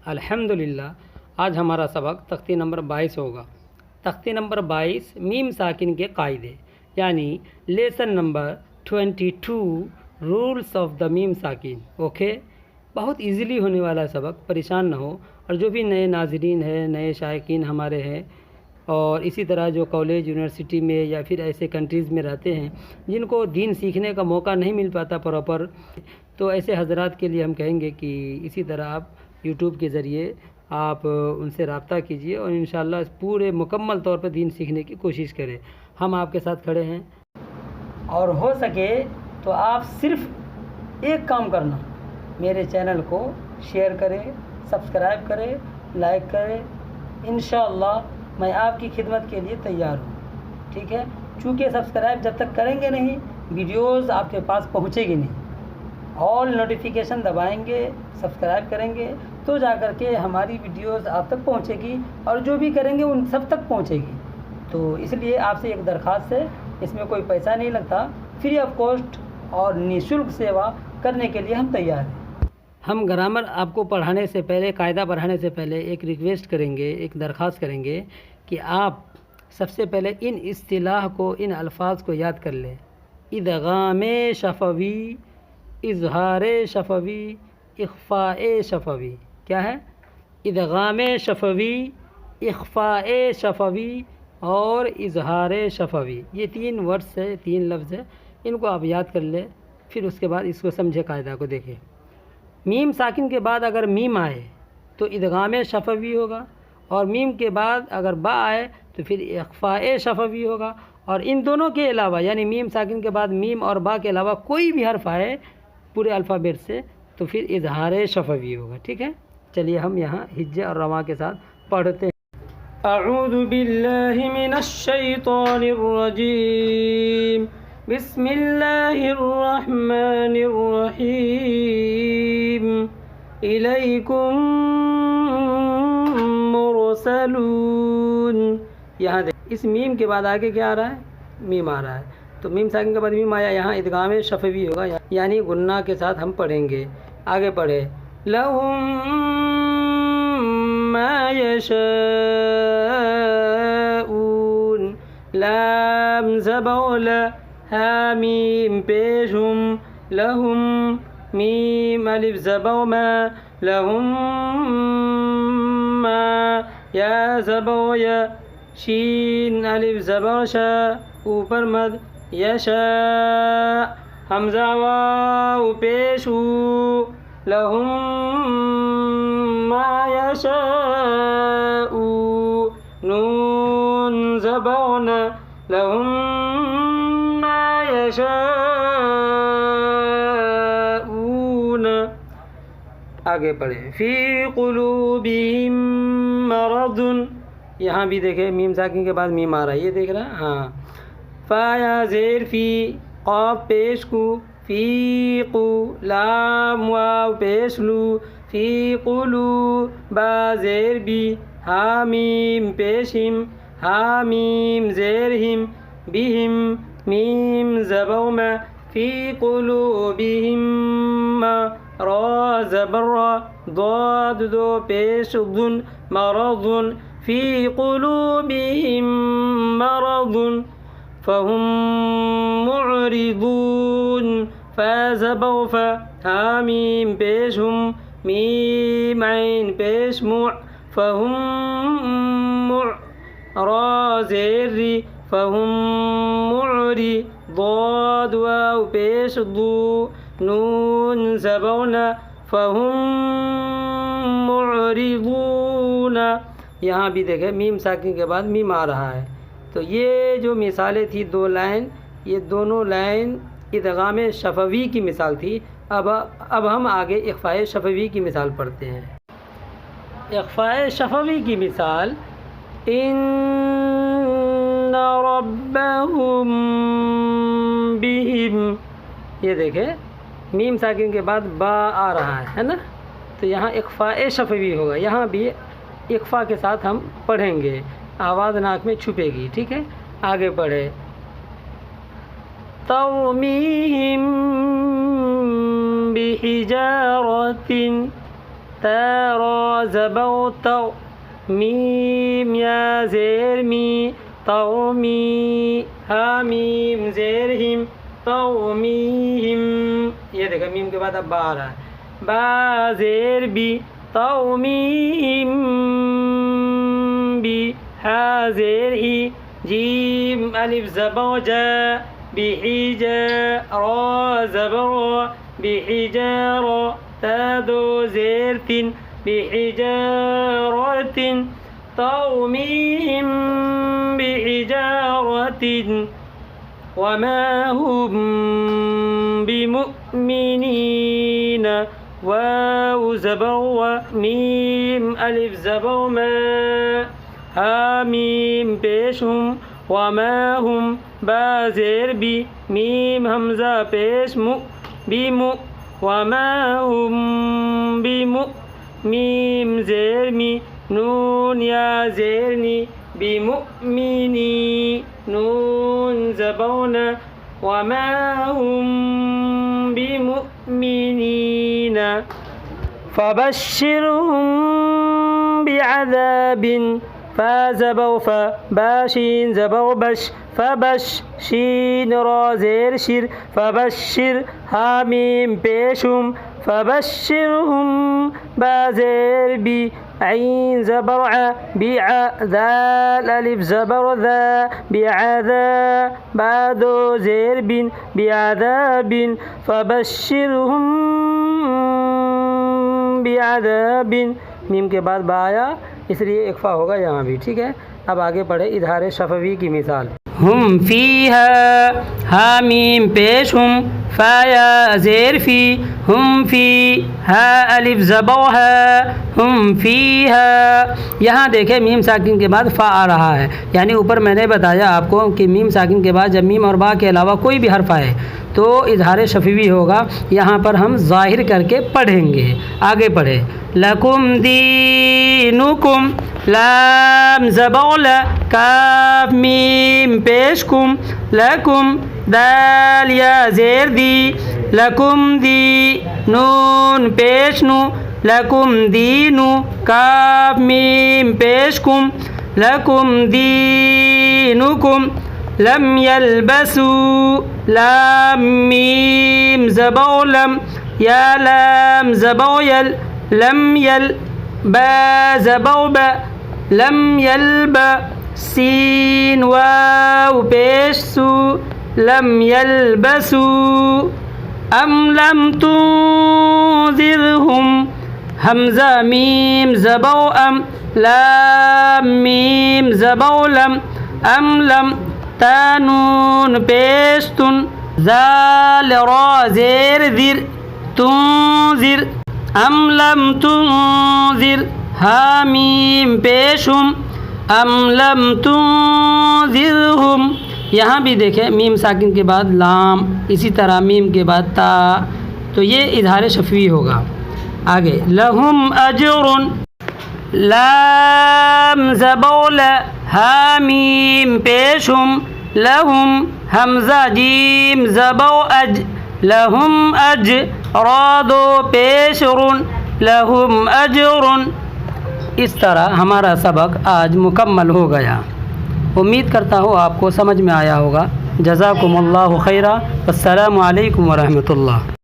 अल्हम्दुलिल्लाह। आज हमारा सबक तख्ती नंबर 22 होगा। तख्ती नंबर 22 मीम साकिन के कायदे, यानी lesson number 22 rules of the मीम साकिन। ओके, बहुत इजीली होने वाला है सबक, परेशान ना हो। और जो भी नए नाज़रीन हैं, नए शायकीन हमारे हैं, और इसी तरह जो कॉलेज यूनिवर्सिटी में या फिर ऐसे कंट्रीज़ में रहते हैं जिनको दीन सीखने का मौका नहीं मिल पाता प्रॉपर, तो ऐसे हजरात के लिए हम कहेंगे कि इसी तरह आप यूट्यूब के ज़रिए आप उनसे रब्ता कीजिए और इंशाअल्लाह पूरे मुकम्मल तौर पर दीन सीखने की कोशिश करें। हम आपके साथ खड़े हैं, और हो सके तो आप सिर्फ एक काम करना, मेरे चैनल को शेयर करें, सब्सक्राइब करें, लाइक करें। इंशाअल्लाह मैं आपकी खिदमत के लिए तैयार हूँ। ठीक है, चूँकि सब्सक्राइब जब तक करेंगे नहीं, वीडियोज़ आपके पास पहुँचेगी नहीं। ऑल नोटिफिकेशन दबाएंगे, सब्सक्राइब करेंगे, तो जा कर के हमारी वीडियोज़ आप तक पहुँचेगी, और जो भी करेंगे उन सब तक पहुँचेगी। तो इसलिए आपसे एक दरख्वास्त है, इसमें कोई पैसा नहीं लगता, फ्री ऑफ कॉस्ट और निःशुल्क सेवा करने के लिए हम तैयार हैं। हम ग्रामर आपको पढ़ाने से पहले, कायदा पढ़ाने से पहले एक रिक्वेस्ट करेंगे, एक दरख्वास्त करेंगे कि आप सबसे पहले इन इस्तिलाह को, इन अल्फाज को याद कर लें। इदगाम शफवी, इजहार शफवी, इख्फ़ा शफवी। क्या है? इदगाम शफवी, इख्फ़ा शफवी और इजहार शफवी। ये 3 वर्ड्स है, 3 लफ्ज़ है, इनको आप याद कर लें। फिर उसके बाद इसको समझे, कायदा को देखें। मीम साकिन के बाद अगर मीम आए तो इदगाम शफवी होगा, और मीम के बाद अगर बा आए तो फिर इख्फ़ा शफवी होगा। और इन दोनों के अलावा, यानी मीम साकिन के बाद मीम और बा के अलावा कोई भी हर्फ आए पूरे अल्फ़ाबेट से, तो फिर इजहार शफवी होगा। ठीक है, चलिए हम यहाँ हिज्जे और रवा के साथ पढ़ते हैं। अऊज़ु बिल्लाहि मिनश शैतानिर रजीम, बिस्मिल्लाहिर रहमानिर रहीम, इलैकुम मुरसलून। यहाँ देख, इस मीम के बाद आगे क्या आ रहा है? मीम आ रहा है, तो मीम साकिन के बाद मीम आया, यहाँ इदगाम शफवी होगा, यानी गुन्ना के साथ हम पढ़ेंगे। आगे पढ़े, लहुम मा यशाऊन, लाम ज़बर हा मीम पेश हुम, लहुम मीम अलिफ ज़बर मा, लहुम मा या ज़बर या, शीन अलिफ ज़बर शा, ऊपर मद, यशा हमज़ा वाव पेश हू, लहुम मा यशाऊ, नून ज़बर न, लहुम मा यशाऊन। आगे पढ़े, फ़ी क़ुलूबिहिम मरदुन। यहाँ भी देखे, मीम साकिन के बाद मीम आ रहा है, ये देख रहा है। हाँ, फ़ाया ज़ेर फ़ी, क़ाफ़ पेश कु, फ़ी क़ु, लाम वाव पेश लू, फ़ी क़ुलू, बा ज़ेर बी, हा मीम पेश हिम, हा मीम ज़ेर हिम, बिहिम मीम ज़बर मा, फ़ी क़ुलूबिहिम मा, रा ज़बर रा, ضاد दो पेश दुन, मरदुन, फ़ी क़ुलूबिहिम मरदुन, फ़हुम मुअरिदून, फ़ा ज़बर फ़ा, हा मीम पेश हुम, मीम ऐन पेश मुअ, फ़हुम मुअ, रा ज़ेर री, फ़हुम मुअरि, ضاد वाव पेश दू, नून ज़बर न, फ़हुम मुअरिदून। यहाँ भी देखें, मीम साकिन के बाद मीम आ रहा है। तो ये जो मिसालें थी, 2 लाइन, ये दोनों लाइन इदगाम शफवी की मिसाल थी। अब हम आगे इख्फ़ा शफवी की मिसाल पढ़ते हैं। इख्फ़ा शफवी की मिसाल, इन्ना रब्बहुम बिहिम। ये देखें, मीम साकिन के बाद बा आ रहा है ना, तो यहाँ इख्फ़ा शफवी होगा। यहाँ भी इख्फ़ा के साथ हम पढ़ेंगे, आवाज़ नाक में छुपेगी। ठीक है, आगे पढ़े, तर्मीहिम बिहिजारतिन, تا را زبر تو میم یا زیر می قومی حامیم زیر ہم قومیہم. یہ دیکھیں میم کے بعد اب با آ رہا ہے. با زیر بی قومیہم بی ہا زیر ہی جیم الف زبر جا بحجا را زبر بحجار تا دو زیر تن بحجارة ترميهم بحجارة وما هم بمؤمنين. واو زبر وميم ألف زبر ما حاميم پیش هم وما هم با زیر بی میم حمزہ پیش مو بمو وما هم بمو میم زیر می نون یا زیرنی بمؤمنی نون زبونا وما هم بمؤمنين. فبشرهم بعذاب فزبوا فباشين زبوا بش فبش شين را زير شر فبشر حاميم بيشم فبشرهم بازير بي عين زبر بيع ذال ألف زبر ذا بعذا بعد زير بن بعذاب فبشرهم بعذاب मीम के बाद बा आया इसलिए इक्फा होगा यहाँ भी. ठीक है, अब आगे पढ़े इजहार शफवी की मिसाल. हम फीहा हा मीम पेश हम फाया ज़ेर फी हम फी हा अलिफ ज़बर है हम फीहा. यहाँ देखें मीम साकिन के बाद फ़ा आ रहा है, यानी ऊपर मैंने बताया आपको कि मीम साकिन के बाद जब मीम और बा के अलावा कोई भी हर्फ आए तो इजहार शफवी होगा. यहाँ पर हम ज़ाहिर करके पढ़ेंगे. आगे पढ़े लकुम दीनुकुम लाम ज़बर ला काफ मीम पेश कुम लकुम दाल या ज़ेर दी लकुम दी नून पेश नु लकुम दीनु काफ मीम पेश कुम लकुम दीनुकुम लम यलबसू लाम मीम ज़बर लम या लाम ज़बर यल लम यल बा ज़बर बा लम यलब सीन वाव पेश सु लम यलबसू अम लम तुंज़िरहुम हमज़ा मीम ज़बर अम लाम मीम ज़बर लम अम लम तानून पेश तुन ज़ाल रा ज़ेर ज़िर तुंज़िर अम लम तुंज़िर हामीम पेशुम अम लम तुंज़िरहुम. यहाँ भी देखें मीम साकिन के बाद लाम, इसी तरह मीम के बाद ता, तो ये इजहार शफवी होगा. आगे लहुम अजरुन लाम ज़बर ला हामीम पेशुम लहुम हमज़ा जीम ज़बर अज लहुम अज रादो पेशरुन लहुम अजरुन. इस तरह हमारा सबक आज मुकम्मल हो गया. उम्मीद करता हूँ आपको समझ में आया होगा. जज़ाकुमुल्लाहु खैरा. अस्सलामु अलैकुम व रहमतुल्लाह.